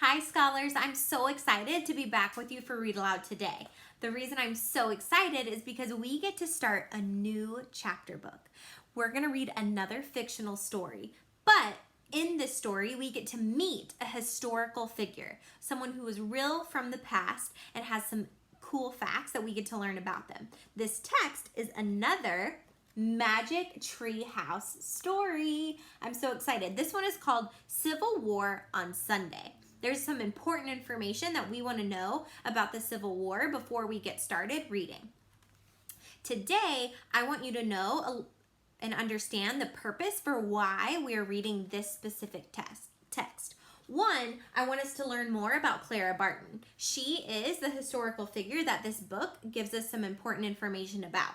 Hi scholars, I'm so excited to be back with you for Read Aloud today. The reason I'm so excited is because we get to start a new chapter book. We're going to read another fictional story, but in this story we get to meet a historical figure, someone who is real from the past and has some cool facts that we get to learn about them. This text is another Magic Treehouse story. I'm so excited. This one is called Civil War on Sunday. There's some important information that we want to know about the Civil War before we get started reading. Today, I want you to know and understand the purpose for why we are reading this specific text. One, I want us to learn more about Clara Barton. She is the historical figure that this book gives us some important information about.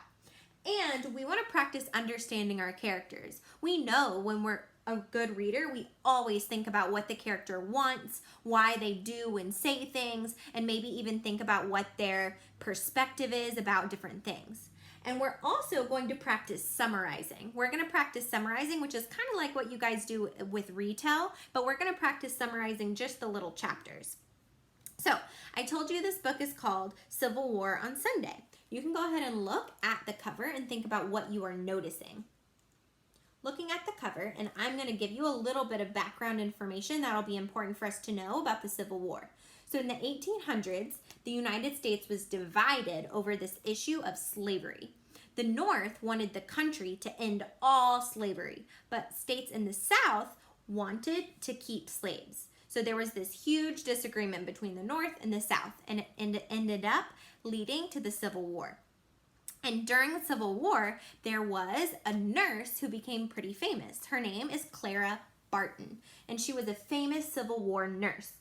And we want to practice understanding our characters. We know when we're a good reader, we always think about what the character wants, why they do and say things, and maybe even think about what their perspective is about different things. And we're also going to practice summarizing. We're going to practice summarizing, which is kind of like what you guys do with retell, but we're going to practice summarizing just the little chapters. So, I told you this book is called Civil War on Sunday. You can go ahead and look at the cover and think about what you are noticing. Looking at the cover, and I'm going to give you a little bit of background information that'll be important for us to know about the Civil War. So in the 1800s, the United States was divided over this issue of slavery. The North wanted the country to end all slavery, but states in the South wanted to keep slaves. So there was this huge disagreement between the North and the South, and it ended up leading to the Civil War. And during the Civil War, there was a nurse who became pretty famous. Her name is Clara Barton, and she was a famous Civil War nurse.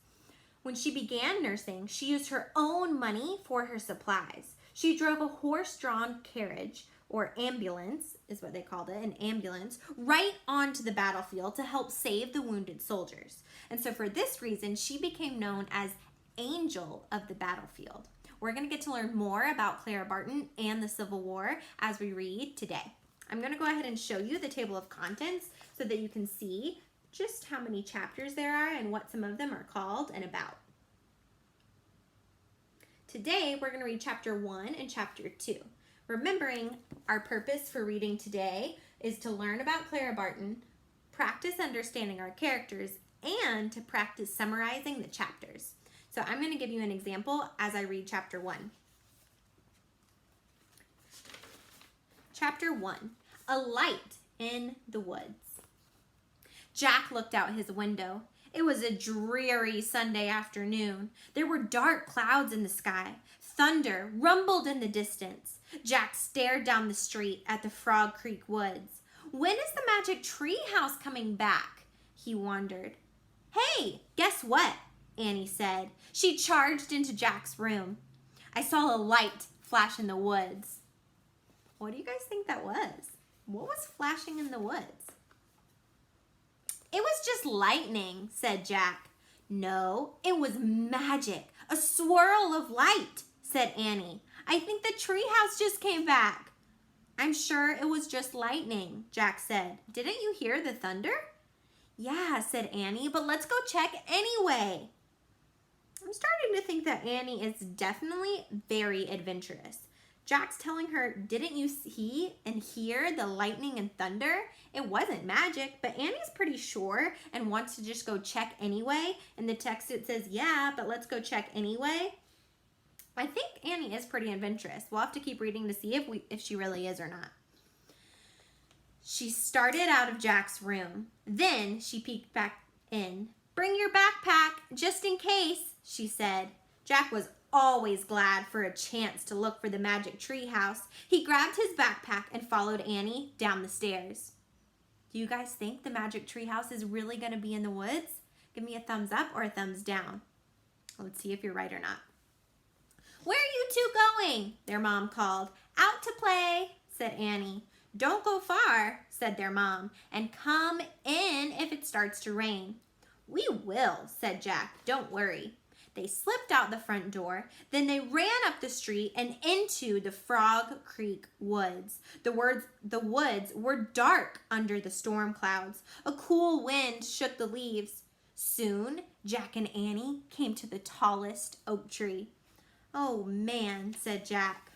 When she began nursing, she used her own money for her supplies. She drove a horse-drawn carriage, or ambulance is what they called it, an ambulance, right onto the battlefield to help save the wounded soldiers. And so for this reason, she became known as Angel of the Battlefield. We're going to get to learn more about Clara Barton and the Civil War as we read today. I'm going to go ahead and show you the table of contents so that you can see just how many chapters there are and what some of them are called and about. Today, we're going to read chapter 1 and chapter 2. Remembering our purpose for reading today is to learn about Clara Barton, practice understanding our characters, and to practice summarizing the chapters. So I'm going to give you an example as I read chapter 1. Chapter 1, Alight in the Woods. Jack looked out his window. It was a dreary Sunday afternoon. There were dark clouds in the sky. Thunder rumbled in the distance. Jack stared down the street at the Frog Creek Woods. When is the magic tree house coming back? He wondered. Hey, guess what? Annie said. She charged into Jack's room. I saw a light flash in the woods. What do you guys think that was? What was flashing in the woods? It was just lightning, said Jack. No, it was magic. A swirl of light, said Annie. I think the treehouse just came back. I'm sure it was just lightning, Jack said. Didn't you hear the thunder? Yeah, said Annie, but let's go check anyway. I'm starting to think that Annie is definitely very adventurous. Jack's telling her, didn't you see and hear the lightning and thunder? It wasn't magic, but Annie's pretty sure and wants to just go check anyway. In the text it says, yeah, but let's go check anyway. I think Annie is pretty adventurous. We'll have to keep reading to see if she really is or not. She started out of Jack's room. Then she peeked back in. Bring your backpack, just in case, she said. Jack was always glad for a chance to look for the magic tree house. He grabbed his backpack and followed Annie down the stairs. Do you guys think the magic tree house is really going to be in the woods? Give me a thumbs up or a thumbs down. Let's see if you're right or not. Where are you two going? Their mom called. Out to play, said Annie. Don't go far, said their mom, and come in if it starts to rain. We will, said Jack. Don't worry. They slipped out the front door. Then they ran up the street and into the Frog Creek Woods. The woods were dark under the storm clouds. A cool wind shook the leaves. Soon, Jack and Annie came to the tallest oak tree. "Oh man," said Jack.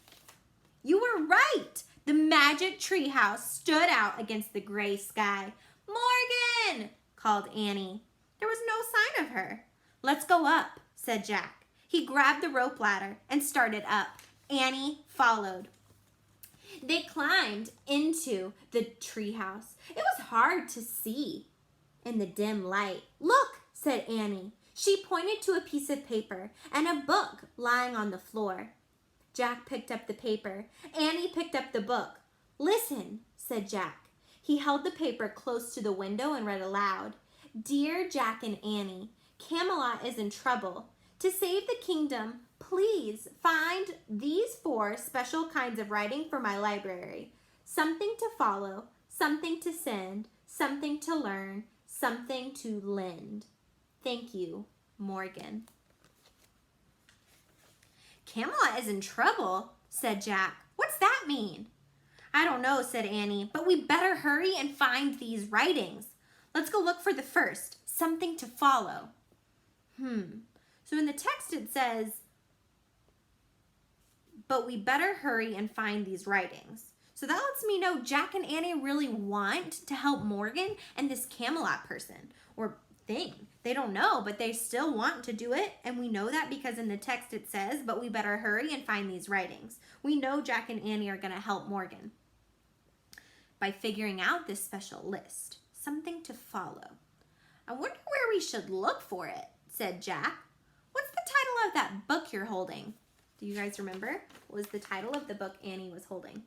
"You were right! The magic tree house stood out against the gray sky." "Morgan!" called Annie. There was no sign of her. "Let's go up," said Jack. He grabbed the rope ladder and started up. Annie followed. They climbed into the treehouse. It was hard to see in the dim light. "Look," said Annie. She pointed to a piece of paper and a book lying on the floor. Jack picked up the paper. Annie picked up the book. "Listen," said Jack. He held the paper close to the window and read aloud. "Dear Jack and Annie, Camelot is in trouble. To save the kingdom, please find these 4 special kinds of writing for my library. Something to follow, something to send, something to learn, something to lend. Thank you, Morgan." "Camelot is in trouble," said Jack. "What's that mean?" "I don't know," said Annie, "but we better hurry and find these writings. Let's go look for the first, something to follow." So in the text it says, "But we better hurry and find these writings." So that lets me know Jack and Annie really want to help Morgan and this Camelot person or thing. They don't know, but they still want to do it. And we know that because in the text it says, "But we better hurry and find these writings." We know Jack and Annie are going to help Morgan by figuring out this special list. Something to follow. "I wonder where we should look for it," said Jack. "What's the title of that book you're holding?" Do you guys remember? What was the title of the book Annie was holding?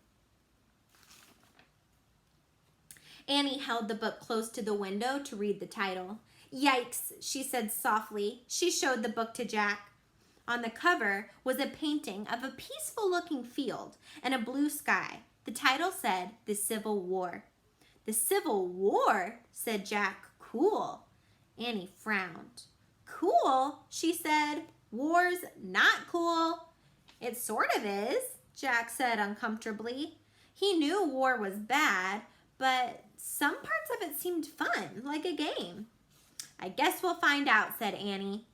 Annie held the book close to the window to read the title. "Yikes," she said softly. She showed the book to Jack. On the cover was a painting of a peaceful-looking field and a blue sky. The title said, "The Civil War." "The Civil War?" said Jack. "Cool." Annie frowned. "Cool?" she said. "War's not cool." "It sort of is," Jack said uncomfortably. He knew war was bad, but some parts of it seemed fun, like a game. "I guess we'll find out," said Annie.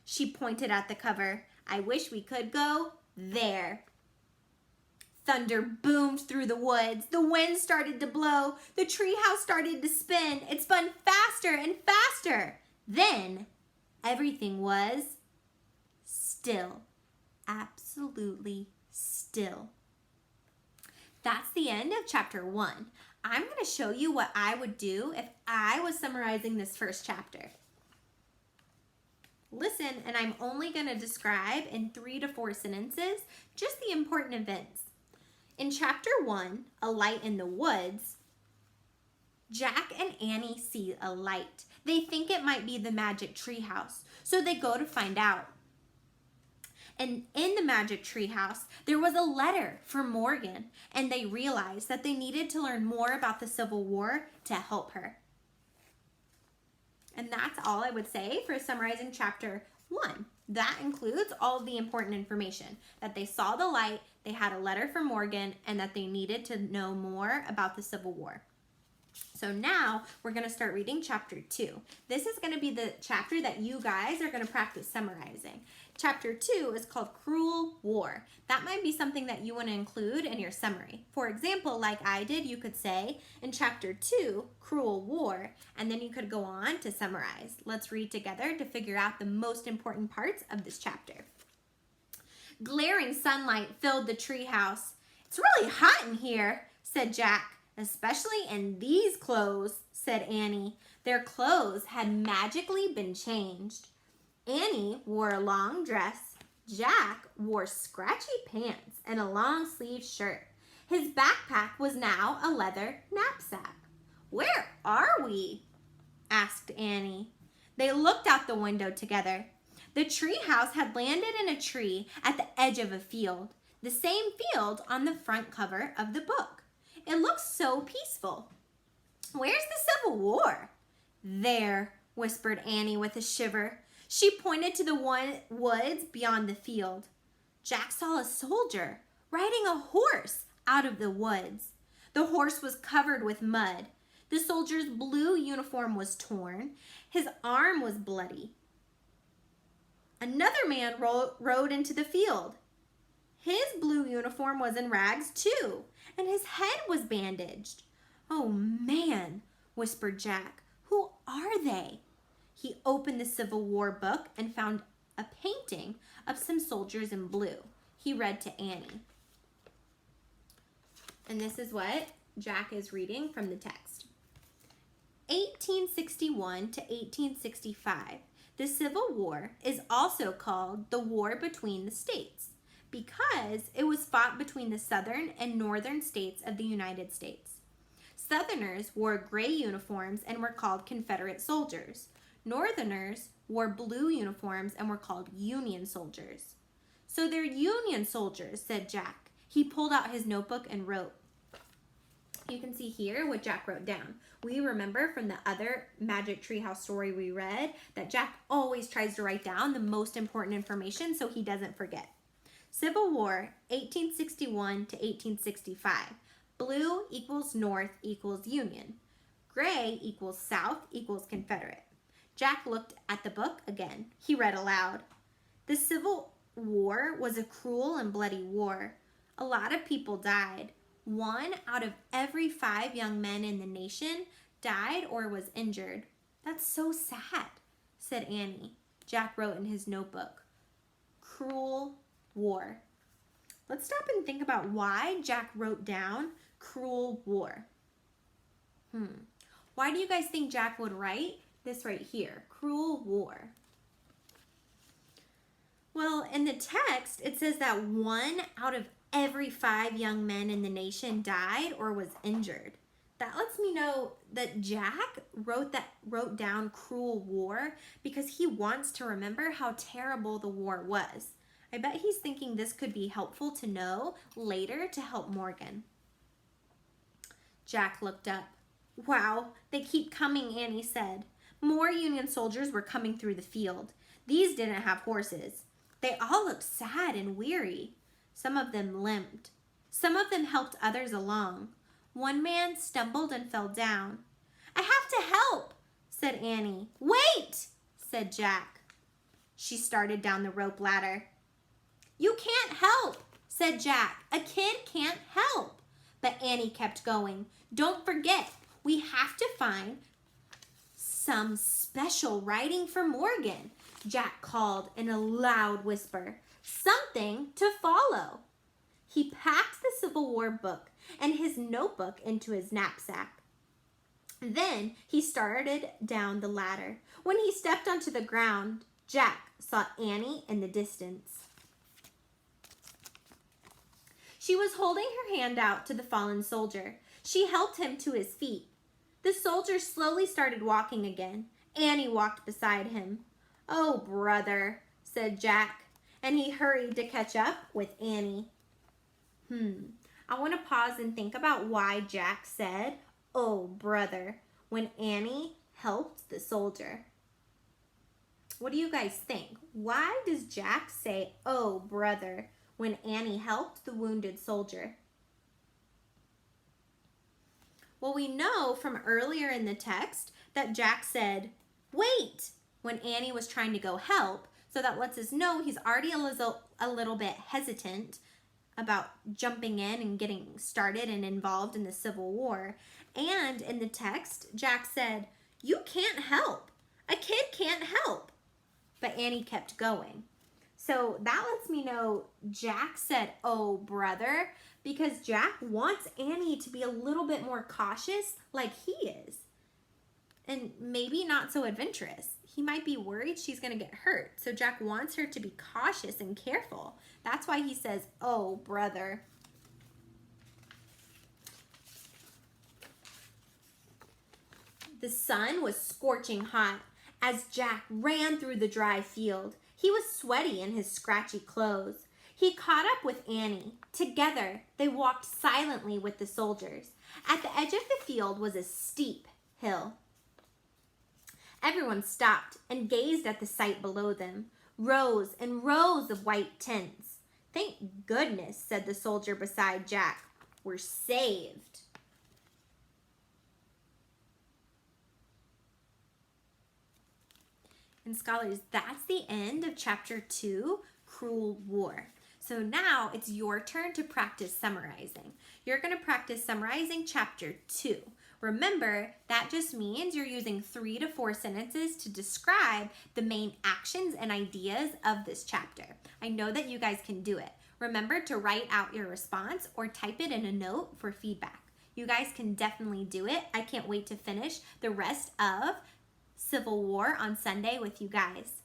She pointed at the cover. "I wish we could go there." Thunder boomed through the woods. The wind started to blow. The treehouse started to spin. It spun faster and faster. Then everything was still. Absolutely still. That's the end of chapter 1. I'm going to show you what I would do if I was summarizing this first chapter. Listen, and I'm only going to describe in 3 to 4 sentences just the important events. In chapter 1, A Light in the Woods, Jack and Annie see a light. They think it might be the magic treehouse, so they go to find out. And in the magic treehouse, there was a letter for Morgan, and they realized that they needed to learn more about the Civil War to help her. And that's all I would say for summarizing chapter 1. That includes all of the important information, that they saw the light, they had a letter from Morgan, and that they needed to know more about the Civil War. So now we're going to start reading chapter 2. This is going to be the chapter that you guys are going to practice summarizing. Chapter 2 is called Cruel War. That might be something that you want to include in your summary. For example, like I did, you could say in chapter 2, Cruel War, and then you could go on to summarize. Let's read together to figure out the most important parts of this chapter. Glaring sunlight filled the treehouse. "It's really hot in here," said Jack. "Especially in these clothes," said Annie. Their clothes had magically been changed. Annie wore a long dress. Jack wore scratchy pants and a long-sleeved shirt. His backpack was now a leather knapsack. "Where are we?" asked Annie. They looked out the window together. The treehouse had landed in a tree at the edge of a field, the same field on the front cover of the book. It looked so peaceful. "Where's the Civil War?" "There," whispered Annie with a shiver. She pointed to the woods beyond the field. Jack saw a soldier riding a horse out of the woods. The horse was covered with mud. The soldier's blue uniform was torn. His arm was bloody. Another man rode into the field. His blue uniform was in rags too, and his head was bandaged. "Oh man," whispered Jack. "Who are they?" He opened the Civil War book and found a painting of some soldiers in blue. He read to Annie. And this is what Jack is reading from the text. 1861 to 1865. The Civil War is also called the War Between the States because it was fought between the southern and northern states of the United States. Southerners wore gray uniforms and were called Confederate soldiers. Northerners wore blue uniforms and were called Union soldiers. "So they're Union soldiers," said Jack. He pulled out his notebook and wrote. You can see here what Jack wrote down. We remember from the other Magic Treehouse story we read that Jack always tries to write down the most important information so he doesn't forget. Civil War, 1861 to 1865. Blue equals North equals Union. Gray equals South equals Confederate. Jack looked at the book again. He read aloud. The Civil War was a cruel and bloody war. A lot of people died. 1 out of every 5 young men in the nation died or was injured. "That's so sad," said Annie. Jack wrote in his notebook. Cruel war. Let's stop and think about why Jack wrote down cruel war. Why do you guys think Jack would write this right here? Cruel war. Well, in the text, it says that 1 out of every 5 young men in the nation died or was injured. That lets me know that Jack wrote down cruel war because he wants to remember how terrible the war was. I bet he's thinking this could be helpful to know later to help Morgan. Jack looked up. "Wow, they keep coming," Annie said. More Union soldiers were coming through the field. These didn't have horses. They all looked sad and weary. Some of them limped. Some of them helped others along. One man stumbled and fell down. "I have to help," said Annie. "Wait," said Jack. She started down the rope ladder. "You can't help," said Jack. "A kid can't help." But Annie kept going. "Don't forget, we have to find some special writing for Morgan," Jack called in a loud whisper. "Something to follow." He packed the Civil War book and his notebook into his knapsack. Then he started down the ladder. When he stepped onto the ground, Jack saw Annie in the distance. She was holding her hand out to the fallen soldier. She helped him to his feet. The soldier slowly started walking again. Annie walked beside him. "Oh, brother," said Jack, and he hurried to catch up with Annie. I want to pause and think about why Jack said, "Oh, brother," when Annie helped the soldier. What do you guys think? Why does Jack say, "Oh, brother," when Annie helped the wounded soldier? Well, we know from earlier in the text that Jack said, "Wait," when Annie was trying to go help. So that lets us know he's already a little bit hesitant about jumping in and getting started and involved in the Civil War. And in the text, Jack said, "You can't help. A kid can't help." But Annie kept going. So that lets me know Jack said, "Oh, brother," because Jack wants Annie to be a little bit more cautious like he is. And maybe not so adventurous. He might be worried she's going to get hurt. So Jack wants her to be cautious and careful. That's why he says, "Oh, brother." The sun was scorching hot as Jack ran through the dry field. He was sweaty in his scratchy clothes. He caught up with Annie. Together, they walked silently with the soldiers. At the edge of the field was a steep hill. Everyone stopped and gazed at the sight below them. Rows and rows of white tents. "Thank goodness," said the soldier beside Jack. "We're saved." And scholars, that's the end of chapter 2, Cruel War. So now it's your turn to practice summarizing. You're going to practice summarizing chapter 2. Remember, that just means you're using 3 to 4 sentences to describe the main actions and ideas of this chapter. I know that you guys can do it. Remember to write out your response or type it in a note for feedback. You guys can definitely do it. I can't wait to finish the rest of Civil War on Sunday with you guys.